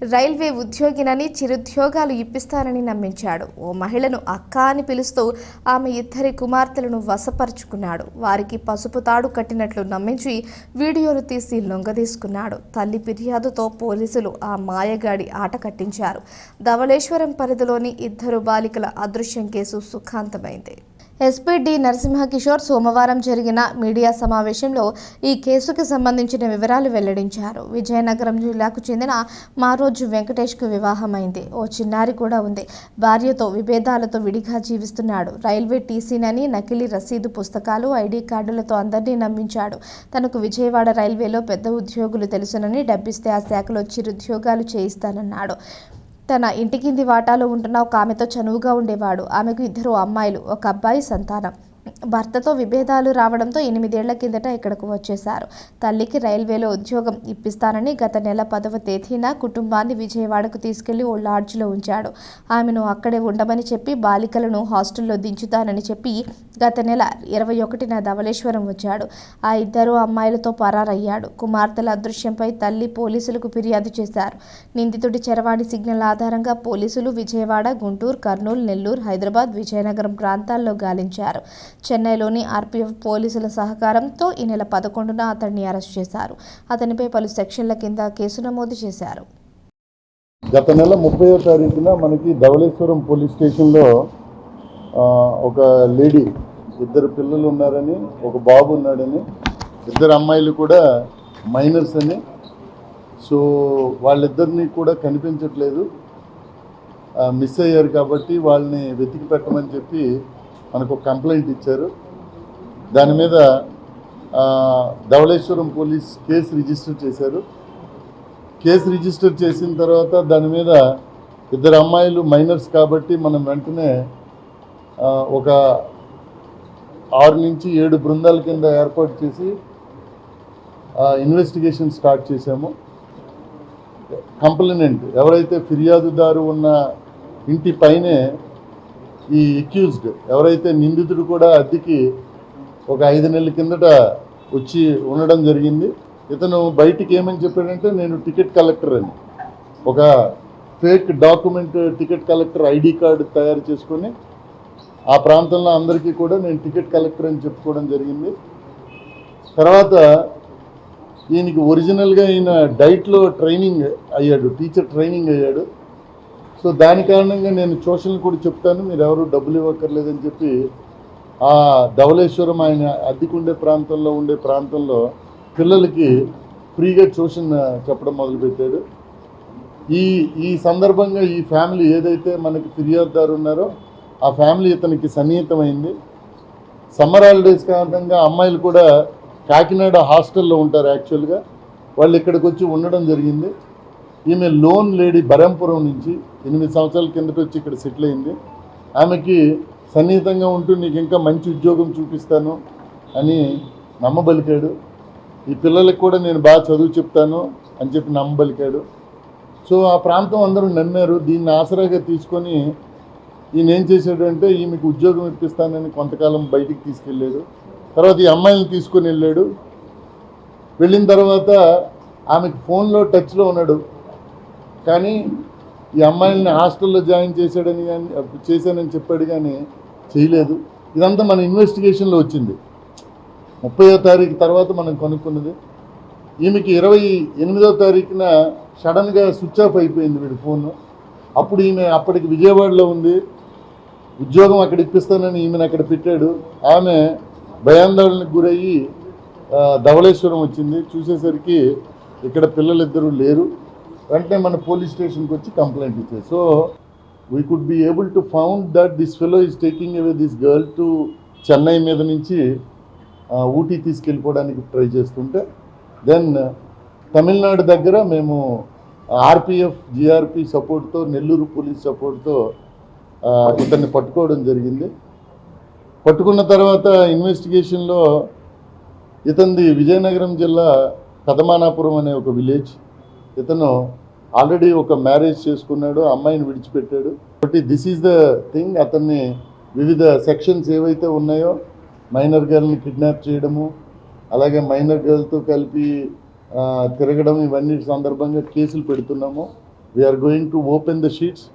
Railway ఉద్యోగినని చిరుద్యోగాలు ఇప్పిస్తానని నమ్మించాడు. ఓ మహిళను అక్క అని పిలుస్తూ ఆమె ఇద్దరి కుమార్తెలను వశపరుచుకున్నాడు. వారికి పసుపు తాడు కట్టినట్లు నమ్మించి వీడియోలు తీసి లొంగదీసుకున్నాడు. తల్లి ఫిర్యాదుతో పోలీసులు ఆ మాయగాడి ఆట కట్టించారు. ధవళేశ్వరం పరిధిలోని ఇద్దరు బాలికల అదృశ్యం కేసు సుఖాంతమైంది. ఎస్పీ డి నరసింహకిషోర్ సోమవారం జరిగిన మీడియా సమావేశంలో ఈ కేసుకు సంబంధించిన వివరాలు వెల్లడించారు. విజయనగరం జిల్లాకు చెందిన మారోజు వెంకటేష్కు వివాహమైంది. ఓ చిన్నారి కూడా ఉంది. భార్యతో విభేదాలతో విడిగా జీవిస్తున్నాడు. రైల్వే టీసీనని నకిలీ రసీదు పుస్తకాలు, ఐడి కార్డులతో అందరినీ నమ్మించాడు. తనకు విజయవాడ రైల్వేలో పెద్ద ఉద్యోగులు తెలుసునని డబ్బిస్తే ఆ శాఖలో చిరుద్యోగాలు చేయిస్తానన్నాడు. తన ఇంటి కింది వాటాలో ఉంటున్న ఒక ఆమెతో చనువుగా ఉండేవాడు. ఆమెకు 2 అమ్మాయిలు, 1 అబ్బాయి సంతానం. భర్తతో విభేదాలు రావడంతో 8 ఏళ్ల కిందట ఇక్కడకు వచ్చేశారు. తల్లికి రైల్వేలో ఉద్యోగం ఇప్పిస్తానని గత నెల 10వ తేదీన కుటుంబాన్ని విజయవాడకు తీసుకెళ్లి ఓ లాడ్జ్లో ఉంచాడు. ఆమెను అక్కడే ఉండమని చెప్పి బాలికలను హాస్టల్లో దించుతానని చెప్పి గత నెల 21న ధవళేశ్వరం వచ్చాడు. ఆ 2 అమ్మాయిలతో పరారయ్యాడు. కుమార్తెల అదృశ్యంపై తల్లి పోలీసులకు ఫిర్యాదు చేశారు. నిందితుడి చరవాణి సిగ్నల్ ఆధారంగా పోలీసులు విజయవాడ, గుంటూరు, కర్నూలు, నెల్లూరు, హైదరాబాద్, విజయనగరం ప్రాంతాల్లో గాలించారు. చెన్నైలోని ఆర్పీఎఫ్ పోలీసుల సహకారంతో ఈ నెల 11న అతన్ని అరెస్ట్ చేశారు. అతనిపై పలు సెక్షన్ల కింద కేసు నమోదు చేశారు. గత నెల 30వ తారీఖున మనకి ధవళేశ్వరం పోలీస్ స్టేషన్లో ఒక లేడీ 2 పిల్లలు ఉన్నారని, ఒక బాబు ఉన్నాడని, 2 అమ్మాయిలు కూడా మైనర్స్ అని, సో వాళ్ళిద్దరినీ కూడా కనిపించట్లేదు, మిస్ అయ్యారు కాబట్టి వాళ్ళని వెతికి పెట్టమని చెప్పి మనకు కంప్లైంట్ ఇచ్చారు. దాని మీద ధవళేశ్వరం పోలీస్ కేసు రిజిస్టర్ చేశారు. కేసు రిజిస్టర్ చేసిన తర్వాత దాని మీద 2 అమ్మాయిలు మైనర్స్ కాబట్టి మనం వెంటనే ఒక 6 నుంచి 7 బృందాల కింద ఏర్పాటు చేసి ఇన్వెస్టిగేషన్ స్టార్ట్ చేశాము. కంప్లైనెంట్ ఎవరైతే ఫిర్యాదుదారు ఉన్న ఇంటి పైనే ఈ అక్యూజ్డ్ ఎవరైతే నిందితుడు కూడా అద్దెకి ఒక 5 నెలల కిందట వచ్చి ఉండడం జరిగింది. ఇతను బయటికి ఏమని చెప్పాడంటే, నేను టికెట్ కలెక్టర్ అని, ఒక fake document ticket collector ID card తయారు చేసుకొని ఆ ప్రాంతంలో అందరికీ కూడా నేను టికెట్ కలెక్టర్ అని చెప్పుకోవడం జరిగింది. తర్వాత ఈయనకి ఒరిజినల్గా ఈయన డైట్లో ట్రైనింగ్ అయ్యాడు, టీచర్ ట్రైనింగ్ అయ్యాడు. సో దాని కారణంగా నేను ట్యూషన్ కూడా చెప్తాను, మీరు ఎవరు డబ్బులు ఇవ్వక్కర్లేదని చెప్పి ఆ ధవళేశ్వరం ఆయన అద్దెకుండే ప్రాంతంలో ఉండే ప్రాంతంలో పిల్లలకి ఫ్రీగా ట్యూషన్ చెప్పడం మొదలుపెట్టాడు. ఈ సందర్భంగా ఈ ఫ్యామిలీ ఏదైతే మనకి ఫిర్యాదుదారు ఉన్నారో ఆ ఫ్యామిలీ ఇతనికి సన్నిహితమైంది. సమ్మర్ హాలిడేస్ కారణంగా అమ్మాయిలు కూడా కాకినాడ హాస్టల్లో ఉంటారు. యాక్చువల్గా వాళ్ళు ఇక్కడికి వచ్చి ఉండడం జరిగింది. ఈమె లోన్ లేడీ బరంపురం నుంచి 8 సంవత్సరాల కిందట వచ్చి ఇక్కడ సెటిల్ అయింది. ఆమెకి సన్నిహితంగా ఉంటూ నీకు ఇంకా మంచి ఉద్యోగం చూపిస్తాను అని నమ్మబలికాడు. ఈ పిల్లలకు కూడా నేను బాగా చదువు చెప్తాను అని చెప్పి నమ్మబలికాడు. సో ఆ ప్రాంతం అందరూ నమ్మారు. దీన్ని ఆసరాగా తీసుకొని ఈయన ఏం చేశాడంటే, ఈమెకు ఉద్యోగం ఇప్పిస్తానని కొంతకాలం బయటికి తీసుకెళ్ళాడు. తర్వాత ఈ అమ్మాయిని తీసుకొని వెళ్ళాడు. వెళ్ళిన తర్వాత ఆమెకు ఫోన్లో టచ్లో ఉన్నాడు, కానీ ఈ అమ్మాయిని హాస్టల్లో జాయిన్ చేశానని చెప్పాడు, కానీ చేయలేదు. ఇదంతా మన ఇన్వెస్టిగేషన్లో వచ్చింది. 30వ తారీఖు తర్వాత మనం కనుక్కున్నది. ఈమెకి 28వ తారీఖున సడన్గా స్విచ్ ఆఫ్ అయిపోయింది వీడి ఫోను. అప్పుడు ఈమె అప్పటికి విజయవాడలో ఉంది, ఉద్యోగం అక్కడ ఇప్పిస్తానని ఈమెను అక్కడ పెట్టాడు. ఆమె భయాందోళనకు గురయ్యి ధవళేశ్వరం వచ్చింది. చూసేసరికి ఇక్కడ పిల్లలిద్దరూ లేరు. వెంటనే మన పోలీస్ స్టేషన్కి వచ్చి కంప్లైంట్ ఇచ్చారు. So we could be able to found that this fellow is taking away this girl to Chennai మీద నుంచి ఊటీ తీసుకెళ్ళిపోవడానికి ట్రై చేస్తుంటే, దెన్ తమిళనాడు దగ్గర మేము ఆర్పిఎఫ్ జిఆర్పి సపోర్ట్తో, నెల్లూరు పోలీస్ సపోర్ట్తో ఇతన్ని పట్టుకోవడం జరిగింది. పట్టుకున్న తర్వాత ఇన్వెస్టిగేషన్లో ఇతనిది విజయనగరం జిల్లా కదమానాపురం అనే ఒక విలేజ్. ఇతను ఆల్రెడీ ఒక మ్యారేజ్ చేసుకున్నాడు, అమ్మాయిని విడిచిపెట్టాడు. కాబట్టి దిస్ ఈజ్ ద థింగ్. అతన్ని వివిధ సెక్షన్స్ ఏవైతే ఉన్నాయో, మైనర్ గర్ల్ని కిడ్నాప్ చేయడము, అలాగే మైనర్ గర్ల్తో కలిపి తిరగడం, ఇవన్నీ సందర్భంగా కేసులు పెడుతున్నాము. We are going to open the sheets.